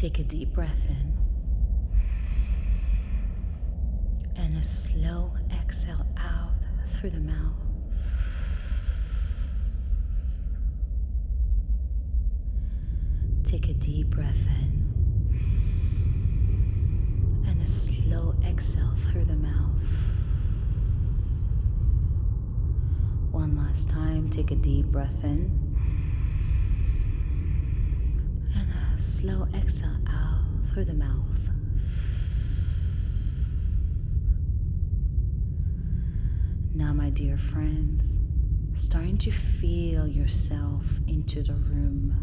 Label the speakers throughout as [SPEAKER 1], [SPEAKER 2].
[SPEAKER 1] Take a deep breath in and a slow exhale out through the mouth. Take a deep breath in and a slow exhale through the mouth. One last time, take a deep breath in and a slow exhale out through the mouth. Now, my dear friends, starting to feel yourself into the room.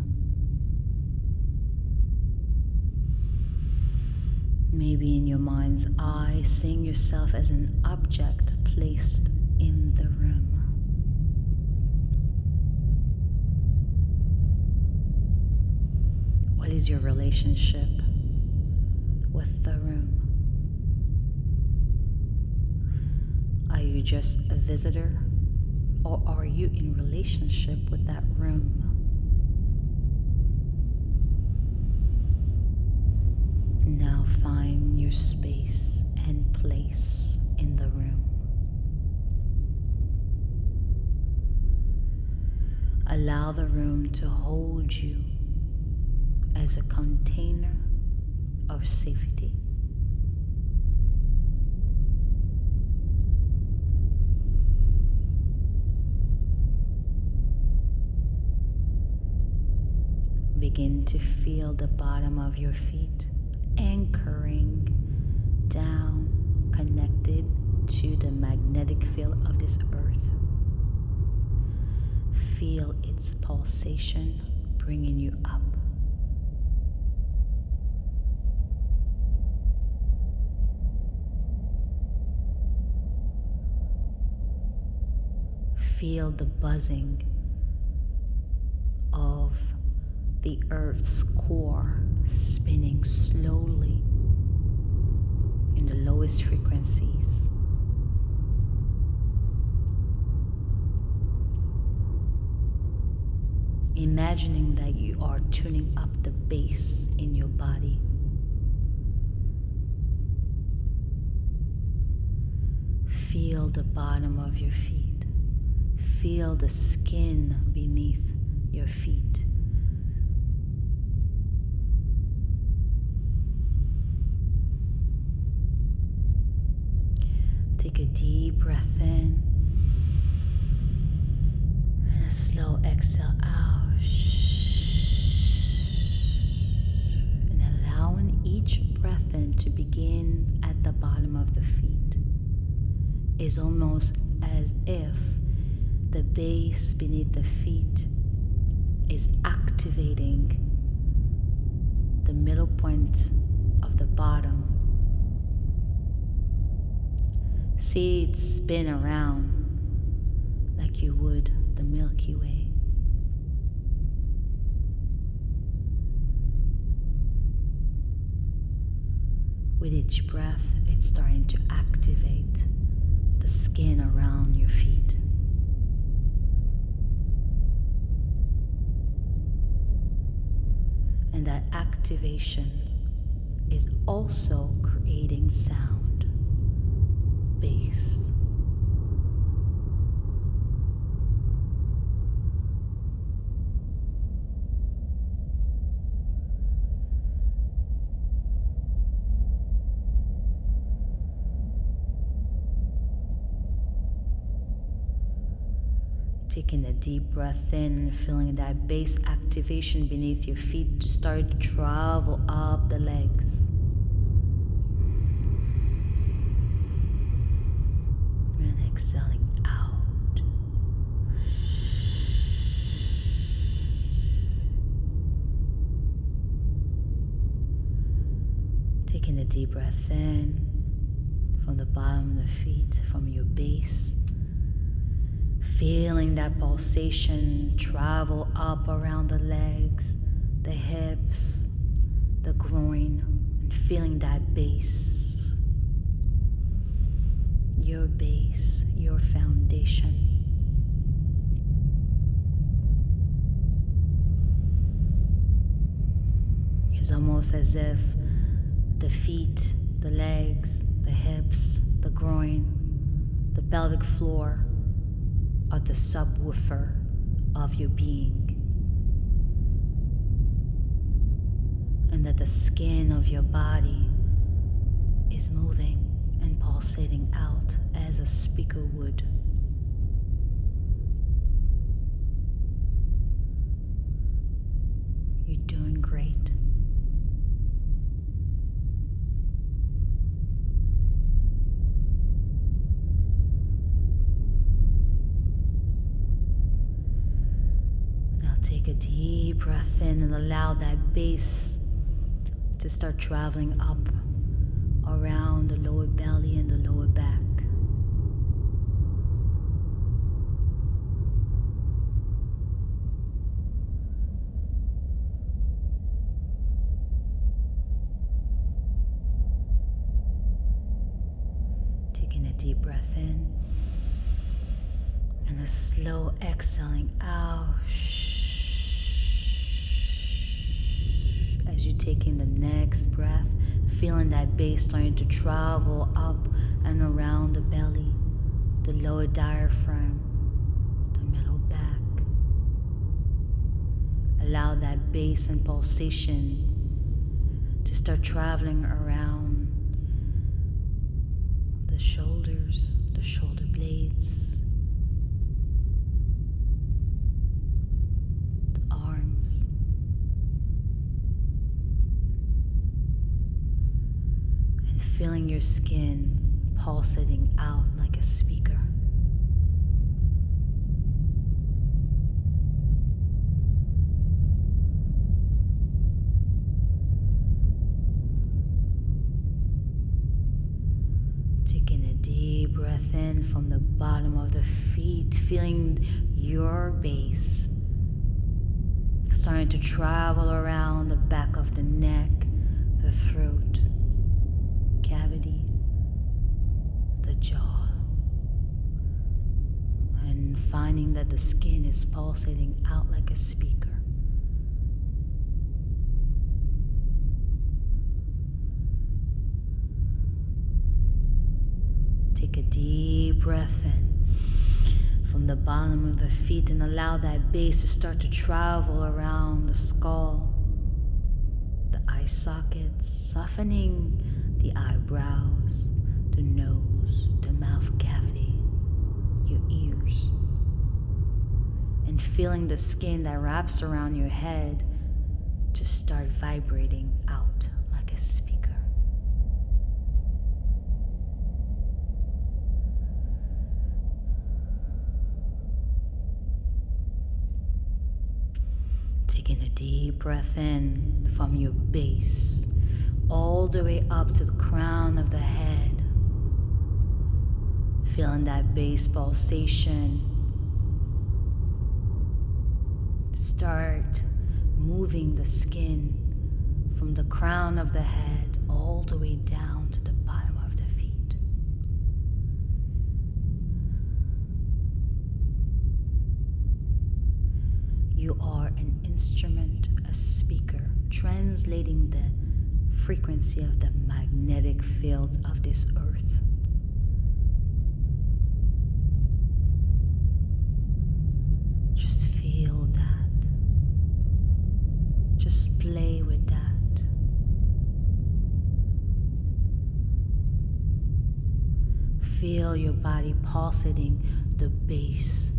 [SPEAKER 1] Maybe in your mind's eye, seeing yourself as an object placed in the room. What is your relationship with the room? Are you just a visitor, or are you in relationship with that room? Now find your space and place in the room. Allow the room to hold you as a container of safety. Begin to feel the bottom of your feet anchoring down, connected to the magnetic field of this earth. Feel its pulsation bringing you up. Feel the buzzing of the earth's core spinning slowly in the lowest frequencies. Imagining that you are tuning up the bass in your body. Feel the bottom of your feet. Feel the skin beneath your feet. Take a deep breath in and a slow exhale out. And allowing each breath in to begin at the bottom of the feet is almost as if the base beneath the feet is activating the middle point of the bottom. See it spin around like you would the Milky Way. With each breath, it's starting to activate the skin around your feet. And that activation is also creating sound, bass. Taking a deep breath in and feeling that bass activation beneath your feet to start to travel up the legs. And exhaling out. Taking a deep breath in from the bottom of the feet, from your base. Feeling that pulsation travel up around the legs, the hips, the groin, and feeling that base. Your base, your foundation. Is almost as if the feet, the legs, the hips, the groin, the pelvic floor are the subwoofer of your being. And that the skin of your body is moving and pulsating out as a speaker would. You're doing great. Now take a deep breath in and allow that bass to start traveling up around the lower belly and the lower back. Taking a deep breath in and a slow exhaling out. As you take in the next breath, feeling that bass starting to travel up and around the belly, the lower diaphragm, the middle back. Allow that bass and pulsation to start traveling around the shoulders, the shoulder blades, the arms, and feeling your skin pulsating out like a speaker. Taking a deep breath in from the bottom of the feet, feeling your base starting to travel around the back of the neck, the throat, cavity, the jaw, and finding that the skin is pulsating out like a speaker. Take a deep breath in from the bottom of the feet and allow that base to start to travel around the skull, the eye sockets, softening the eyebrows, the nose, the mouth cavity, your ears, and feeling the skin that wraps around your head just start vibrating out like a speaker. Taking a deep breath in from your base all the way up to the crown of the head. Feeling that base pulsation start moving the skin from the crown of the head all the way down to the bottom of the feet. You are an instrument, a speaker, translating the frequency of the magnetic fields of this earth. Just feel that. Just play with that. Feel your body pulsating the bass.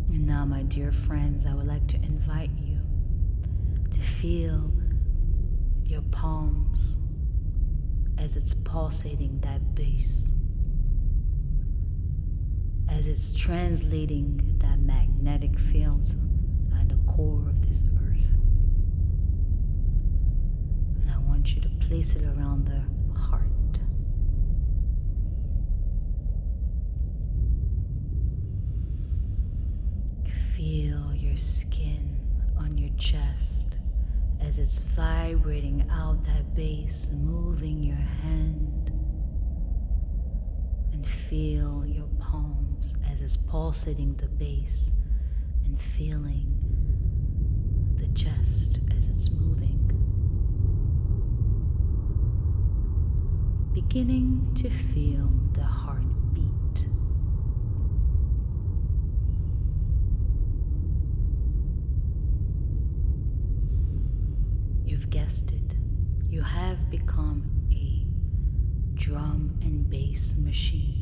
[SPEAKER 1] And now, my dear friends, I would like to invite you to feel your palms as it's pulsating that bass, as it's translating that magnetic fields and the core of this earth. And I want you to place it around the heart. Feel your skin on your chest as it's vibrating out that bass, moving your hand, and feel your palms as it's pulsating the base and feeling the chest as it's moving. Beginning to feel the heartbeat. You've guessed it. You have become a drum and bass machine.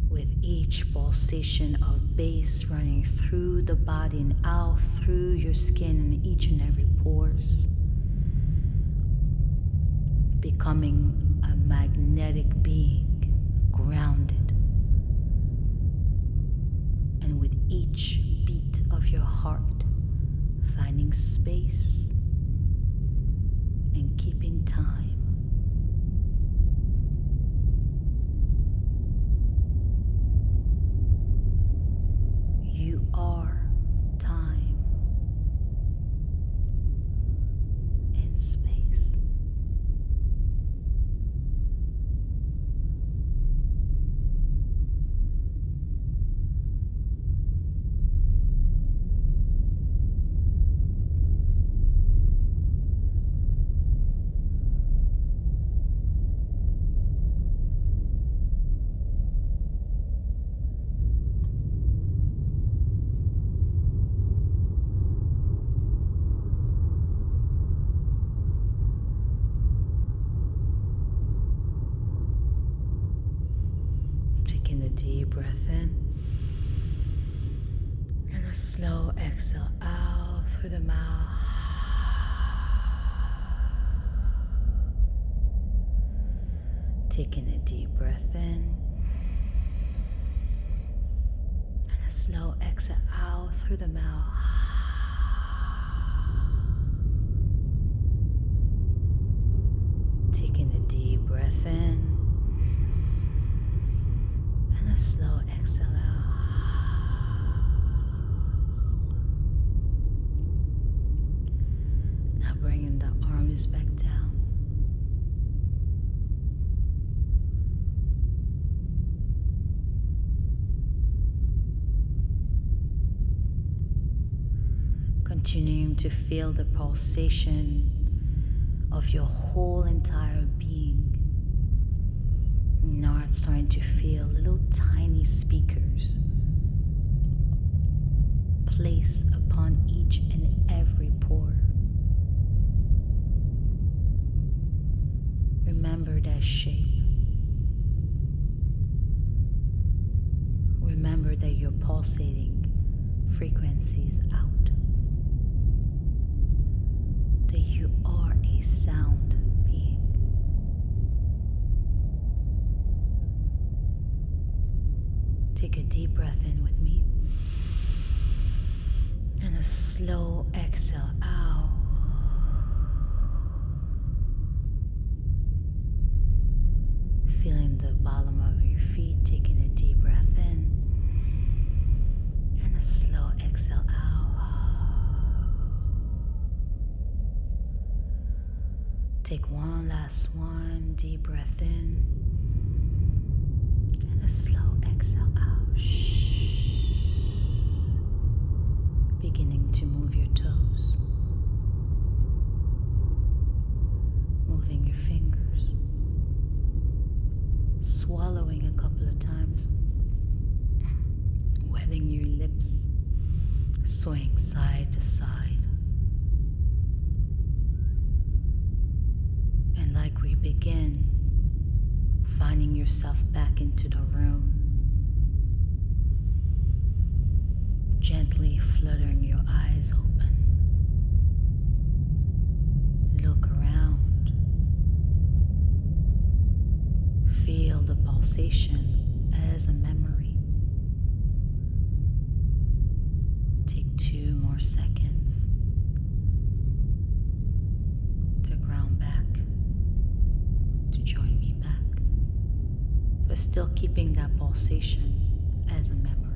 [SPEAKER 1] With each pulsation of bass running through the body and out through your skin and each and every pores, becoming a magnetic being, grounded. And with each beat of your heart, finding space and keeping time. You are time and space. Taking a deep breath in and a slow exhale out through the mouth. Taking a deep breath in and a slow exhale out through the mouth. Taking a deep breath in. A slow exhale out. Now bringing the arms back down. Continuing to feel the pulsation of your whole entire being. Now it's starting to feel little tiny speakers placed upon each and every pore. Remember that shape. Remember that you're pulsating frequencies out. That you are a sound being. Take a deep breath in with me and a slow exhale out. Feeling the bottom of your feet, taking a deep breath in and a slow exhale out. Take one last deep breath in and a slow exhale out. Beginning to move your toes, moving your fingers, swallowing a couple of times, wetting your lips, swaying side to side. And like we begin, finding yourself back into the room, gently fluttering your eyes open. Look around. Feel the pulsation as a memory. Take 2 more seconds to ground back, to join me back, but still keeping that pulsation as a memory.